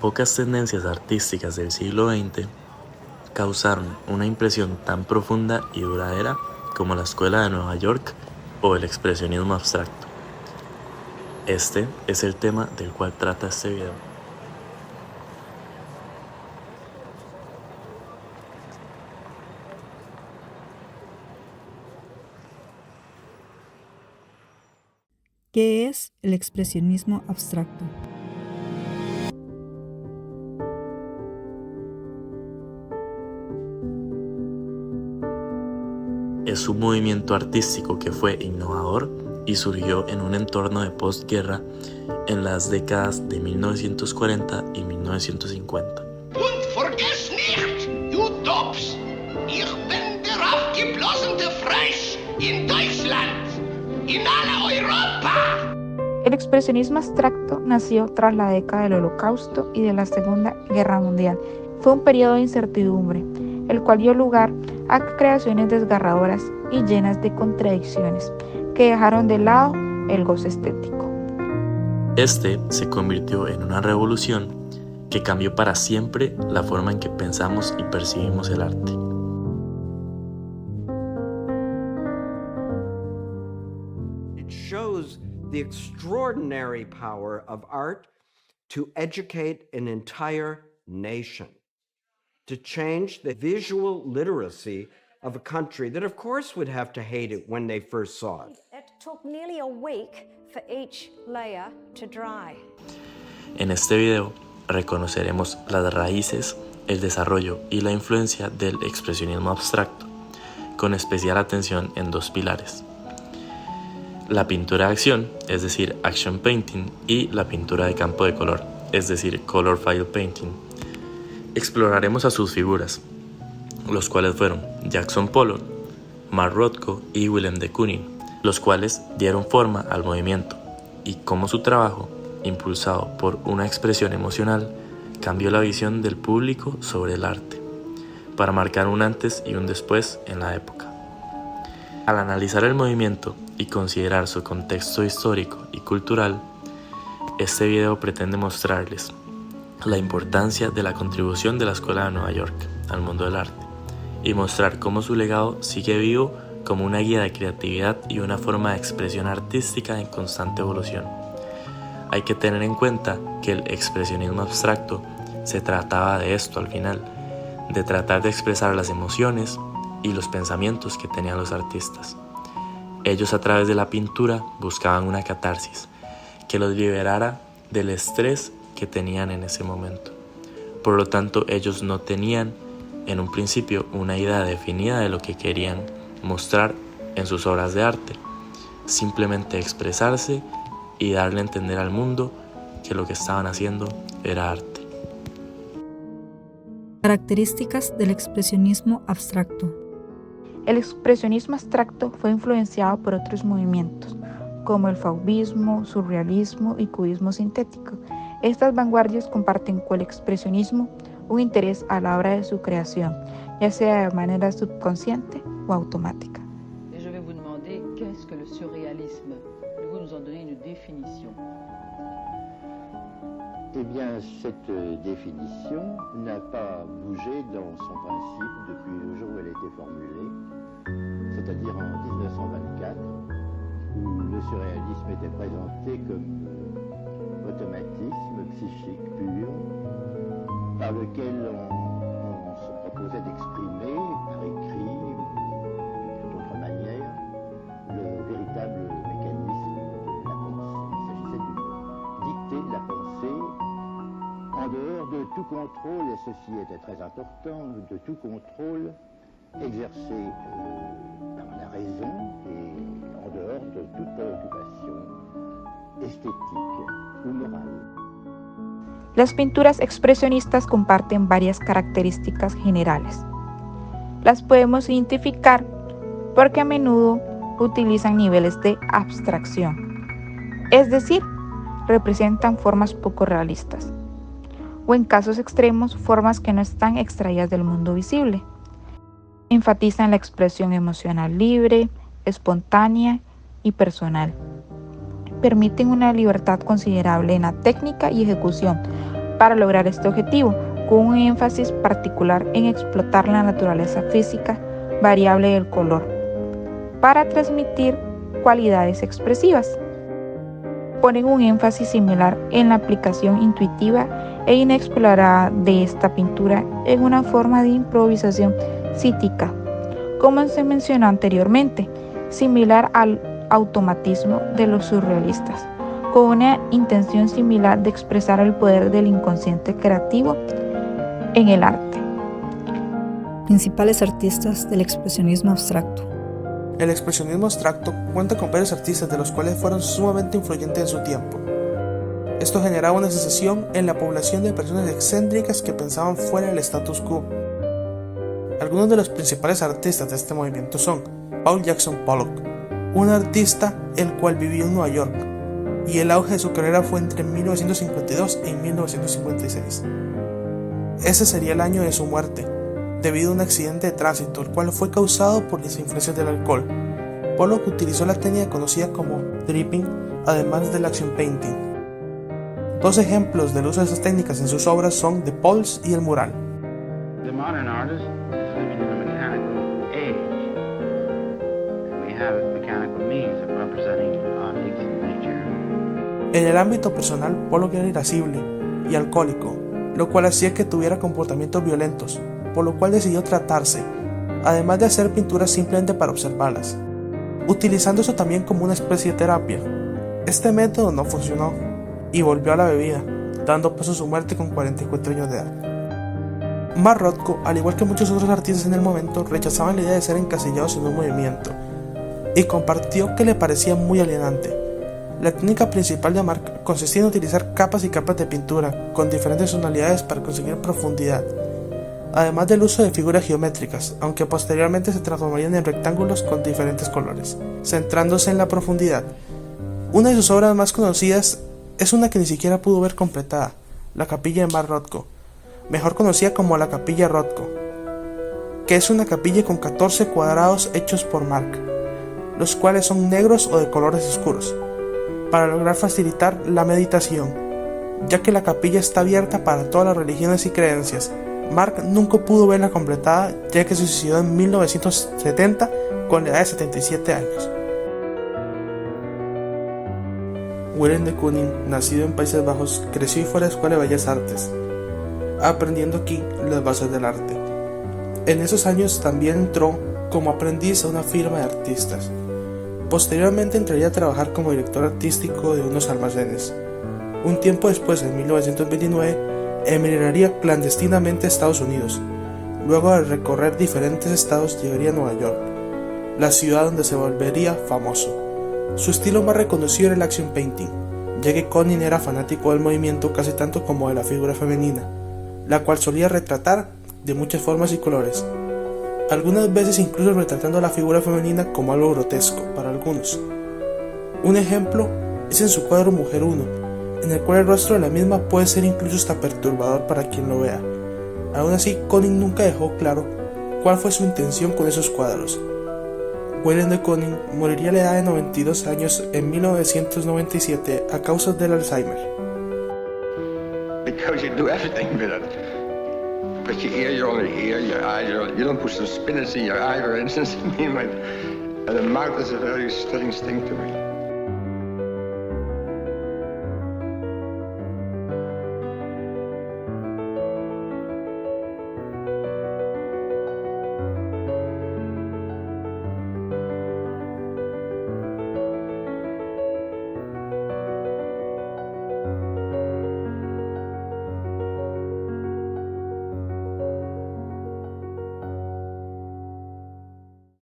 pocas tendencias artísticas del siglo XX causaron una impresión tan profunda y duradera como la Escuela de Nueva York o el expresionismo abstracto. Este es el tema del cual trata este video. ¿Qué es el expresionismo abstracto? Es un movimiento artístico que fue innovador y surgió en un entorno de postguerra en las décadas de 1940 y 1950. Und vergiss nicht, you Dops, ich bin der aufgeblasene Frosch in Deutschland, in alla Europa. El expresionismo abstracto nació tras la década del Holocausto y de la Segunda Guerra Mundial. Fue un periodo de incertidumbre, el cual dio lugar a creaciones desgarradoras y llenas de contradicciones que dejaron de lado el goce estético. Este se convirtió en una revolución que cambió para siempre la forma en que pensamos y percibimos el arte. It shows the extraordinary power of art to educate an entire nation, to change the visual literacy of a country that of course would have to hate it when they first saw it. It took nearly a week for each layer to dry. En este video reconoceremos las raíces, el desarrollo y la influencia del expresionismo abstracto, con especial atención en dos pilares: la pintura de acción, es decir, action painting, y la pintura de campo de color, es decir, color field painting. Exploraremos a sus figuras, los cuales fueron Jackson Pollock, Mark Rothko y Willem de Kooning, los cuales dieron forma al movimiento y cómo su trabajo, impulsado por una expresión emocional, cambió la visión del público sobre el arte, para marcar un antes y un después en la época. Al analizar el movimiento y considerar su contexto histórico y cultural, este video pretende mostrarles la importancia de la contribución de la Escuela de Nueva York al mundo del arte y mostrar cómo su legado sigue vivo como una guía de creatividad y una forma de expresión artística en constante evolución. Hay que tener en cuenta que el expresionismo abstracto se trataba de esto al final, de tratar de expresar las emociones y los pensamientos que tenían los artistas. Ellos a través de la pintura buscaban una catarsis que los liberara del estrés que tenían en ese momento. Por lo tanto, ellos no tenían en un principio una idea definida de lo que querían mostrar en sus obras de arte, simplemente expresarse y darle a entender al mundo que lo que estaban haciendo era arte. Características del expresionismo abstracto. El expresionismo abstracto fue influenciado por otros movimientos, como el fauvismo, surrealismo y cubismo sintético. Estas vanguardias comparten con el expresionismo un interés a la hora de su creación, ya sea de manera subconsciente o automática. Je vais vous demander qu'est-ce que le surréalisme. Vous nous en donnez une définition. Eh bien, cette définition n'a pas bougé dans son principe depuis le jour où elle a été formulée, c'est-à-dire en 1924, où le surréalisme était présenté comme automatisme psychique pur, par lequel on se proposait d'exprimer, par écrit ou de toute autre manière, le véritable mécanisme de la pensée. Il s'agissait de dicter la pensée en dehors de tout contrôle, et ceci était très important, de tout contrôle exercé par la raison et en dehors de toute préoccupation estétique ou morale. Las pinturas expresionistas comparten varias características generales. Las podemos identificar porque a menudo utilizan niveles de abstracción, es decir, representan formas poco realistas, o en casos extremos, formas que no están extraídas del mundo visible. Enfatizan la expresión emocional libre, espontánea y personal. Permiten una libertad considerable en la técnica y ejecución, para lograr este objetivo, con un énfasis particular en explotar la naturaleza física variable del color para transmitir cualidades expresivas. Ponen un énfasis similar en la aplicación intuitiva e inexplorada de esta pintura en una forma de improvisación cítica, como se mencionó anteriormente, similar al automatismo de los surrealistas, con una intención similar de expresar el poder del inconsciente creativo en el arte. Principales artistas del expresionismo abstracto. El expresionismo abstracto cuenta con varios artistas de los cuales fueron sumamente influyentes en su tiempo. Esto generaba una sensación en la población de personas excéntricas que pensaban fuera del status quo. Algunos de los principales artistas de este movimiento son Paul Jackson Pollock, un artista el cual vivió en Nueva York, y el auge de su carrera fue entre 1952 y 1956. Ese sería el año de su muerte, debido a un accidente de tránsito, el cual fue causado por las influencias del alcohol. Pollock utilizó la técnica conocida como dripping, además del action painting. Dos ejemplos del uso de esas técnicas en sus obras son The Pulse y el mural. The modern artist is living in a mechanical age, and we have mechanical means of representing objects in nature. En el ámbito personal, Pollock era irascible y alcohólico, lo cual hacía que tuviera comportamientos violentos, por lo cual decidió tratarse, además de hacer pinturas simplemente para observarlas, utilizando eso también como una especie de terapia. Este método no funcionó y volvió a la bebida, dando paso a su muerte con 44 años de edad. Mark Rothko, al igual que muchos otros artistas en el momento, rechazaban la idea de ser encasillados en un movimiento, y compartió que le parecía muy alienante. La técnica principal de Mark consistía en utilizar capas y capas de pintura con diferentes tonalidades para conseguir profundidad, además del uso de figuras geométricas, aunque posteriormente se transformarían en rectángulos con diferentes colores, centrándose en la profundidad. Una de sus obras más conocidas es una que ni siquiera pudo ver completada, la capilla de Mark Rothko, mejor conocida como la capilla Rothko, que es una capilla con 14 cuadrados hechos por Mark, los cuales son negros o de colores oscuros, para lograr facilitar la meditación, ya que la capilla está abierta para todas las religiones y creencias. Mark nunca pudo verla completada, ya que se suicidó en 1970 con la edad de 77 años. Willem de Kooning, nacido en Países Bajos, creció y fue a la Escuela de Bellas Artes, aprendiendo aquí las bases del arte. En esos años también entró como aprendiz a una firma de artistas. Posteriormente entraría a trabajar como director artístico de unos almacenes. Un tiempo después, en 1929, emigraría clandestinamente a Estados Unidos. Luego de recorrer diferentes estados, llegaría a Nueva York, la ciudad donde se volvería famoso. Su estilo más reconocido era el action painting, ya que Kooning era fanático del movimiento casi tanto como de la figura femenina, la cual solía retratar de muchas formas y colores, algunas veces incluso retratando a la figura femenina como algo grotesco para algunos. Un ejemplo es en su cuadro Mujer 1, en el cual el rostro de la misma puede ser incluso hasta perturbador para quien lo vea. Aún así, Kooning nunca dejó claro cuál fue su intención con esos cuadros. Willem de Kooning moriría a la edad de 92 años en 1997 a causa del Alzheimer. Because you do everything with it. But your ear, you only hear, your eyes, you don't put some spinach in your eye, for instance. And the mouth is a very strange thing to me.